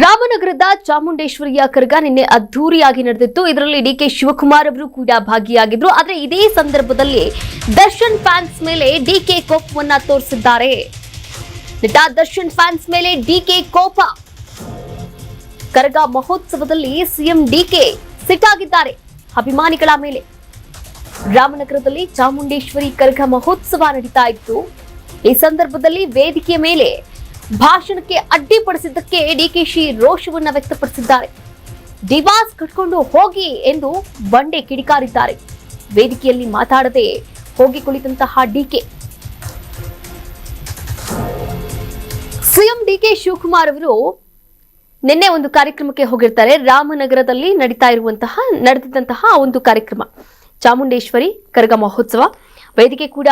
ರಾಮನಗರದ ಚಾಮುಂಡೇಶ್ವರಿಯ ಕರಗ ನಿನ್ನೆ ಅದ್ದೂರಿಯಾಗಿ ನಡೆದಿತ್ತು. ಇದರಲ್ಲಿ ಡಿಕೆ ಶಿವಕುಮಾರ್ ಅವರು ಕೂಡ ಭಾಗಿಯಾಗಿದ್ರು. ಆದರೆ ಇದೇ ಸಂದರ್ಭದಲ್ಲಿ ದರ್ಶನ್ ಫ್ಯಾನ್ಸ್ ಮೇಲೆ ಡಿಕೆ ಕೋಪವನ್ನ ತೋರಿಸಿದ್ದಾರೆ. ನಟ ದರ್ಶನ್ ಫ್ಯಾನ್ಸ್ ಮೇಲೆ ಡಿಕೆ ಕೋಪ. ಕರಗ ಮಹೋತ್ಸವದಲ್ಲಿ ಸಿಎಂ ಡಿಕೆ ಸಿಟ್ಟಾಗಿದ್ದಾರೆ ಅಭಿಮಾನಿಗಳ ಮೇಲೆ. ರಾಮನಗರದಲ್ಲಿ ಚಾಮುಂಡೇಶ್ವರಿ ಕರಗ ಮಹೋತ್ಸವ ನಡೀತಾ ಇತ್ತು. ಈ ಸಂದರ್ಭದಲ್ಲಿ ವೇದಿಕೆಯ ಮೇಲೆ ಭಾಷಣಕ್ಕೆ ಅಡ್ಡಿಪಡಿಸಿದ್ದಕ್ಕೆ ಡಿಕೆಶಿ ರೋಷವನ್ನ ವ್ಯಕ್ತಪಡಿಸಿದ್ದಾರೆ. ಡಿವಾಸ್ ಕಟ್ಕೊಂಡು ಹೋಗಿ ಎಂದು ಬಂಡೆ ಕಿಡಿಕಾರಿದ್ದಾರೆ. ವೇದಿಕೆಯಲ್ಲಿ ಮಾತಾಡದೆ ಹೋಗಿ ಕುಳಿತಂತಹ ಡಿಕೆ. ಸಿಎಂ ಡಿಕೆ ಶಿವಕುಮಾರ್ ಅವರು ನಿನ್ನೆ ಒಂದು ಕಾರ್ಯಕ್ರಮಕ್ಕೆ ಹೋಗಿರ್ತಾರೆ. ರಾಮನಗರದಲ್ಲಿ ನಡೆದಿದ್ದಂತಹ ಒಂದು ಕಾರ್ಯಕ್ರಮ ಚಾಮುಂಡೇಶ್ವರಿ ಕರಗ ಮಹೋತ್ಸವ. ವೇದಿಕೆ ಕೂಡ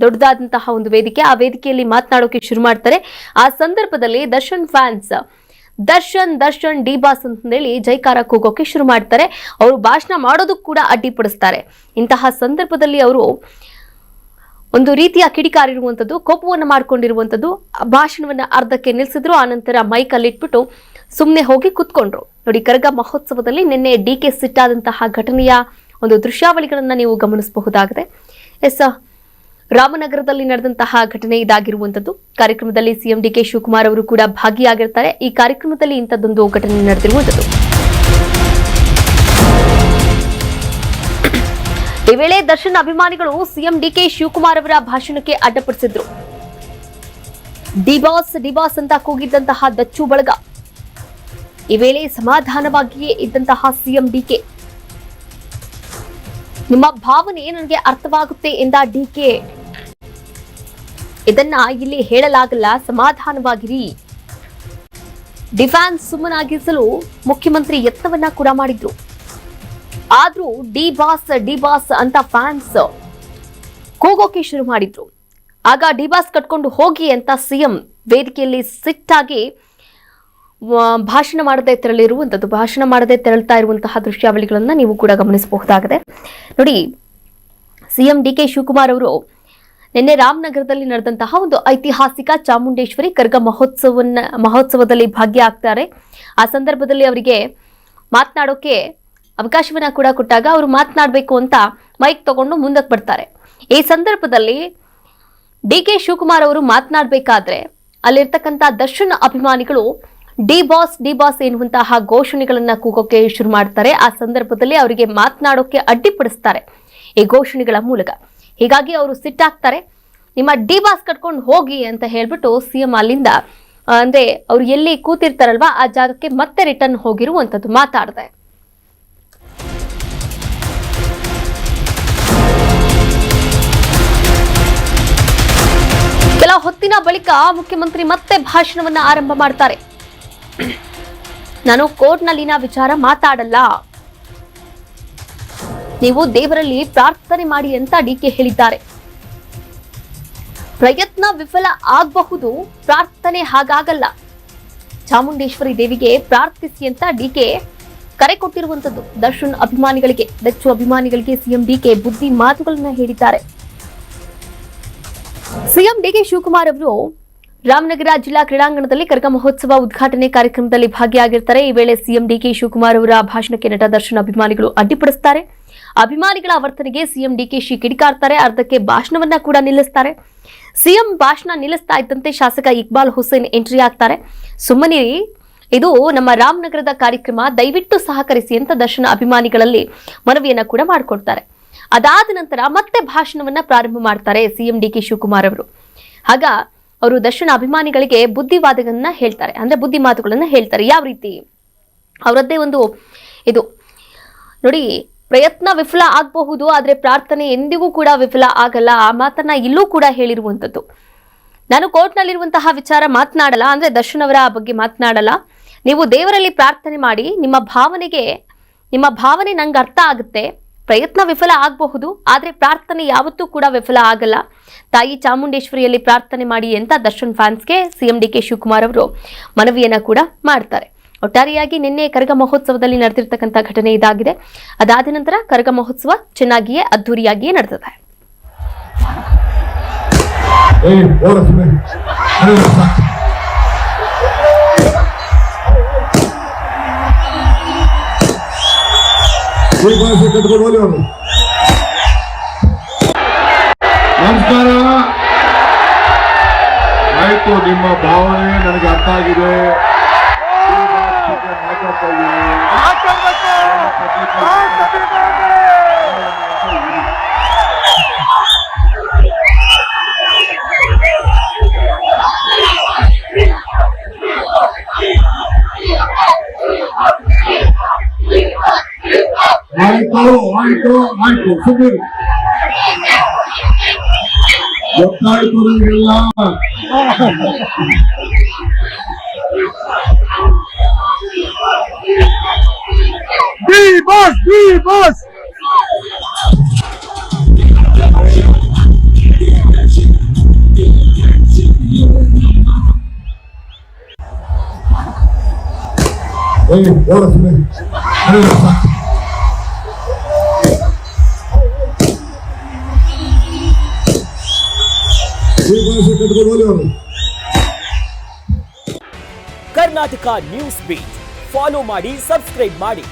ದೊಡ್ಡದಾದಂತಹ ಒಂದು ವೇದಿಕೆ. ಆ ವೇದಿಕೆಯಲ್ಲಿ ಮಾತನಾಡೋಕೆ ಶುರು ಮಾಡ್ತಾರೆ. ಆ ಸಂದರ್ಭದಲ್ಲಿ ದರ್ಶನ್ ಫ್ಯಾನ್ಸ್ ದರ್ಶನ್ ಡಿಬಾಸ್ ಅಂತ ಹೇಳಿ ಜೈಕಾರ ಕೂಗೋಕೆ ಶುರು ಮಾಡ್ತಾರೆ. ಅವರು ಭಾಷಣ ಮಾಡೋದಕ್ಕೂ ಕೂಡ ಅಡ್ಡಿಪಡಿಸ್ತಾರೆ. ಇಂತಹ ಸಂದರ್ಭದಲ್ಲಿ ಅವರು ಒಂದು ರೀತಿಯ ಕಿಡಿಕಾರಿರುವಂಥದ್ದು, ಕೋಪವನ್ನು ಮಾಡ್ಕೊಂಡಿರುವಂಥದ್ದು. ಭಾಷಣವನ್ನ ಅರ್ಧಕ್ಕೆ ನಿಲ್ಲಿಸಿದ್ರು. ಆನಂತರ ಮೈಕಲ್ಲಿ ಇಟ್ಬಿಟ್ಟು ಸುಮ್ಮನೆ ಹೋಗಿ ಕುತ್ಕೊಂಡ್ರು. ನೋಡಿ, ಕರಗ ಮಹೋತ್ಸವದಲ್ಲಿ ನಿನ್ನೆ ಡಿಕೆ ಸಿಟ್ಟಾದಂತಹ ಘಟನೆಯ ಒಂದು ದೃಶ್ಯಾವಳಿಗಳನ್ನ ನೀವು ಗಮನಿಸಬಹುದಾಗಿದೆ. ರಾಮನಗರದಲ್ಲಿ ನಡೆದಂತಹ ಘಟನೆ ಇದಾಗಿರುವಂತದ್ದು. ಕಾರ್ಯಕ್ರಮದಲ್ಲಿ ಸಿಎಂ ಡಿಕೆ ಶಿವಕುಮಾರ್ ಅವರು ಕೂಡ ಭಾಗಿಯಾಗಿರ್ತಾರೆ. ಈ ಕಾರ್ಯಕ್ರಮದಲ್ಲಿ ಇಂಥದ್ದೊಂದು ಘಟನೆ ನಡೆದಿರುವಂತದ್ದು. ಈ ವೇಳೆ ದರ್ಶನ್ ಅಭಿಮಾನಿಗಳು ಸಿಎಂ ಡಿಕೆ ಶಿವಕುಮಾರ್ ಅವರ ಭಾಷಣಕ್ಕೆ ಅಡ್ಡಪಡಿಸಿದ್ರು. ಡಿಬಾಸ್ ಅಂತ ಕೂಗಿದ್ದಂತಹ ದಚ್ಚು ಬಳಗ. ಈ ವೇಳೆ ಸಮಾಧಾನವಾಗಿಯೇ ಇದ್ದಂತಹ ಸಿಎಂ ಡಿಕೆ. ನಿಮ್ಮ ಭಾವನೆ ನನಗೆ ಅರ್ಥವಾಗುತ್ತೆ ಎಂದ ಡಿಕೆ. ಇದನ್ನ ಇಲ್ಲಿ ಹೇಳಲಾಗಲ್ಲ, ಸಮಾಧಾನವಾಗಿರಿ. ಡಿಫ್ಯಾನ್ಸ್ ಸುಮ್ಮನಾಗಿಸಲು ಮುಖ್ಯಮಂತ್ರಿ ಯತ್ನವನ್ನ ಕೂಡ ಮಾಡಿದ್ರು. ಆದ್ರೂ ಡಿಬಾಸ್ ಅಂತ ಫ್ಯಾನ್ಸ್ ಕೂಗೋಕೆ ಶುರು ಮಾಡಿದ್ರು. ಆಗ ಡಿಬಾಸ್ ಕಟ್ಕೊಂಡು ಹೋಗಿ ಅಂತ ಸಿಎಂ ವೇದಿಕೆಯಲ್ಲಿ ಸಿಟ್ಟಾಗಿ ಭಾಷಣ ಮಾಡದೆ ತೆರಳ್ತಾ ಇರುವಂತಹ ದೃಶ್ಯಾವಳಿಗಳನ್ನ ನೀವು ಕೂಡ ಗಮನಿಸಬಹುದಾಗಿದೆ. ನೋಡಿ, ಸಿಎಂ ಡಿಕೆ ಶಿವಕುಮಾರ್ ಅವರು ನಿನ್ನೆ ರಾಮನಗರದಲ್ಲಿ ನಡೆದಂತಹ ಒಂದು ಐತಿಹಾಸಿಕ ಚಾಮುಂಡೇಶ್ವರಿ ಕರಗ ಮಹೋತ್ಸವದಲ್ಲಿ ಭಾಗಿಯಾಗ್ತಾರೆ. ಆ ಸಂದರ್ಭದಲ್ಲಿ ಅವರಿಗೆ ಮಾತನಾಡೋಕೆ ಅವಕಾಶವನ್ನ ಕೂಡ ಕೊಟ್ಟಾಗ ಅವರು ಮಾತನಾಡಬೇಕು ಅಂತ ಮೈಕ್ ತಗೊಂಡು ಮುಂದಕ್ಕೆ ಬರ್ತಾರೆ. ಈ ಸಂದರ್ಭದಲ್ಲಿ ಡಿಕೆ ಶಿವಕುಮಾರ್ ಅವರು ಮಾತನಾಡಬೇಕಾದ್ರೆ ಅಲ್ಲಿರ್ತಕ್ಕಂಥ ದರ್ಶನ್ ಅಭಿಮಾನಿಗಳು ಡಿಬಾಸ್ ಎನ್ನುವಂತಹ ಘೋಷಣೆಗಳನ್ನ ಕೂಗೋಕೆ ಶುರು ಮಾಡ್ತಾರೆ. ಆ ಸಂದರ್ಭದಲ್ಲಿ ಅವರಿಗೆ ಮಾತನಾಡೋಕೆ ಅಡ್ಡಿಪಡಿಸ್ತಾರೆ ಈ ಘೋಷಣೆಗಳ ಮೂಲಕ. ಹೀಗಾಗಿ ಅವರು ಸಿಟ್ಟಾಗ್ತಾರೆ. ನಿಮ್ಮ ಡಿಬಾಸ್ ಕಟ್ಕೊಂಡು ಹೋಗಿ ಅಂತ ಹೇಳ್ಬಿಟ್ಟು ಸಿಎಂ ಅಲ್ಲಿಂದ ಅಂದ್ರೆ ಅವ್ರು ಎಲ್ಲಿ ಕೂತಿರ್ತಾರಲ್ವಾ ಆ ಜಾಗಕ್ಕೆ ಮತ್ತೆ ರಿಟರ್ನ್ ಹೋಗಿರುವಂತದ್ದು ಮಾತಾಡಿದೆ. ಕೆಲ ಹೊತ್ತಿನ ಬಳಿಕ ಮುಖ್ಯಮಂತ್ರಿ ಮತ್ತೆ ಭಾಷಣವನ್ನ ಆರಂಭ ಮಾಡ್ತಾರೆ. ನಾನು ಕೋರ್ಟ್ನಲ್ಲಿನ ವಿಚಾರ ಮಾತಾಡಲ್ಲ, ನೀವು ದೇವರಲ್ಲಿ ಪ್ರಾರ್ಥನೆ ಮಾಡಿ ಅಂತ ಡಿಕೆ ಹೇಳಿದ್ದಾರೆ. ಪ್ರಯತ್ನ ವಿಫಲ ಆಗಬಹುದು, ಪ್ರಾರ್ಥನೆ ಹಾಗಾಗಲ್ಲ. ಚಾಮುಂಡೇಶ್ವರಿ ದೇವಿಗೆ ಪ್ರಾರ್ಥಿಸಿ ಅಂತ ಡಿಕೆ ಕರೆ ಕೊಟ್ಟಿರುವಂತದ್ದು ದರ್ಶನ್ ಅಭಿಮಾನಿಗಳಿಗೆ. ದಚ್ಚು ಅಭಿಮಾನಿಗಳಿಗೆ ಸಿಎಂ ಡಿಕೆ ಬುದ್ಧಿ ಮಾತುಗಳನ್ನ ಹೇಳಿದ್ದಾರೆ. ಸಿಎಂ ಡಿಕೆ ಶಿವಕುಮಾರ್ ಅವರು ರಾಮನಗರ ಜಿಲ್ಲಾ ಕ್ರೀಡಾಂಗಣದಲ್ಲಿ ಕರಗ ಮಹೋತ್ಸವ ಉದ್ಘಾಟನೆ ಕಾರ್ಯಕ್ರಮದಲ್ಲಿ ಭಾಗಿಯಾಗಿರ್ತಾರೆ. ಈ ವೇಳೆ ಸಿಎಂ ಡಿಕೆ ಶಿವಕುಮಾರ್ ಅವರ ಭಾಷಣಕ್ಕೆ ನಟ ದರ್ಶನ್ ಅಭಿಮಾನಿಗಳು ಅಡ್ಡಿಪಡಿಸುತ್ತಾರೆ. ಅಭಿಮಾನಿಗಳ ವರ್ತನೆಗೆ ಸಿಎಂ ಡಿಕೆಶಿ ಕಿಡಿಕಾರ್ತಾರೆ. ಅರ್ಧಕ್ಕೆ ಭಾಷಣವನ್ನ ಕೂಡ ನಿಲ್ಲಿಸ್ತಾರೆ. ಸಿಎಂ ಭಾಷಣ ನಿಲ್ಲಿಸ್ತಾ ಇದ್ದಂತೆ ಶಾಸಕ ಇಕ್ಬಾಲ್ ಹುಸೇನ್ ಎಂಟ್ರಿ ಆಗ್ತಾರೆ. ಸುಮ್ಮನಿರಿ, ಇದು ನಮ್ಮ ರಾಮನಗರದ ಕಾರ್ಯಕ್ರಮ, ದಯವಿಟ್ಟು ಸಹಕರಿಸಿ ಅಂತ ದರ್ಶನ್ ಅಭಿಮಾನಿಗಳಲ್ಲಿ ಮನವಿಯನ್ನ ಕೂಡ ಮಾಡಿಕೊಡ್ತಾರೆ. ಅದಾದ ನಂತರ ಮತ್ತೆ ಭಾಷಣವನ್ನ ಪ್ರಾರಂಭ ಮಾಡ್ತಾರೆ ಸಿಎಂ ಡಿಕೆ ಶಿವಕುಮಾರ್ ಅವರು. ಆಗ ಅವರು ದರ್ಶನ್ ಅಭಿಮಾನಿಗಳಿಗೆ ಬುದ್ಧಿ ಮಾತುಗಳನ್ನ ಹೇಳ್ತಾರೆ. ಯಾವ ರೀತಿ? ಅವರದ್ದೇ ಒಂದು ಇದು ನೋಡಿ, ಪ್ರಯತ್ನ ವಿಫಲ ಆಗಬಹುದು, ಆದ್ರೆ ಪ್ರಾರ್ಥನೆ ಎಂದಿಗೂ ಕೂಡ ವಿಫಲ ಆಗಲ್ಲ. ಆ ಮಾತನ್ನ ಇಲ್ಲೂ ಕೂಡ ಹೇಳಿರುವಂತದ್ದು. ನಾನು ಕೋರ್ಟ್ನಲ್ಲಿರುವಂತಹ ವಿಚಾರ ಮಾತನಾಡಲ್ಲ, ಅಂದ್ರೆ ದರ್ಶನ್ ಅವರ ಬಗ್ಗೆ ಮಾತನಾಡಲ್ಲ. ನೀವು ದೇವರಲ್ಲಿ ಪ್ರಾರ್ಥನೆ ಮಾಡಿ, ನಿಮ್ಮ ಭಾವನೆ ನಂಗೆ ಅರ್ಥ ಆಗುತ್ತೆ. ಪ್ರಯತ್ನ ವಿಫಲ ಆಗಬಹುದು, ಆದ್ರೆ ಪ್ರಾರ್ಥನೆ ಯಾವತ್ತೂ ಕೂಡ ವಿಫಲ ಆಗಲ್ಲ. ತಾಯಿ ಚಾಮುಂಡೇಶ್ವರಿಯಲ್ಲಿ ಪ್ರಾರ್ಥನೆ ಮಾಡಿ ಅಂತ ದರ್ಶನ್ ಫ್ಯಾನ್ಸ್ಗೆ ಸಿಎಂ ಡಿಕೆ ಶಿವಕುಮಾರ್ ಅವರು ಮನವಿಯನ್ನ ಕೂಡ ಮಾಡ್ತಾರೆ. ಒಟ್ಟಾರೆಯಾಗಿ ನಿನ್ನೆ ಕರಗ ಮಹೋತ್ಸವದಲ್ಲಿ ನಡೆದಿರ್ತಕ್ಕಂಥ ಘಟನೆ ಇದಾಗಿದೆ. ಅದಾದ ನಂತರ ಕರಗ ಮಹೋತ್ಸವ ಚೆನ್ನಾಗಿಯೇ ಅದ್ದೂರಿಯಾಗಿಯೇ ನಡೆದಿದೆ. Hey, what a ನಮಸ್ಕಾರ. ಆಯ್ತು, ನಿಮ್ಮ ಭಾವನೆ ನನಗೆ ಅರ್ಥ ಆಗಿದೆ. ಆಯ್ತು ಸುಮ್ಮನೆ ಗೊತ್ತಾಯ್ತು ನಿಮಗೆಲ್ಲ. ಬಸ್ ಕರ್ನಾಟಕ ನ್ಯೂಸ್ ಬೀಟ್ ಫಾಲೋ ಮಾಡಿ, ಸಬ್ಸ್ಕ್ರೈಬ್ ಮಾಡಿ.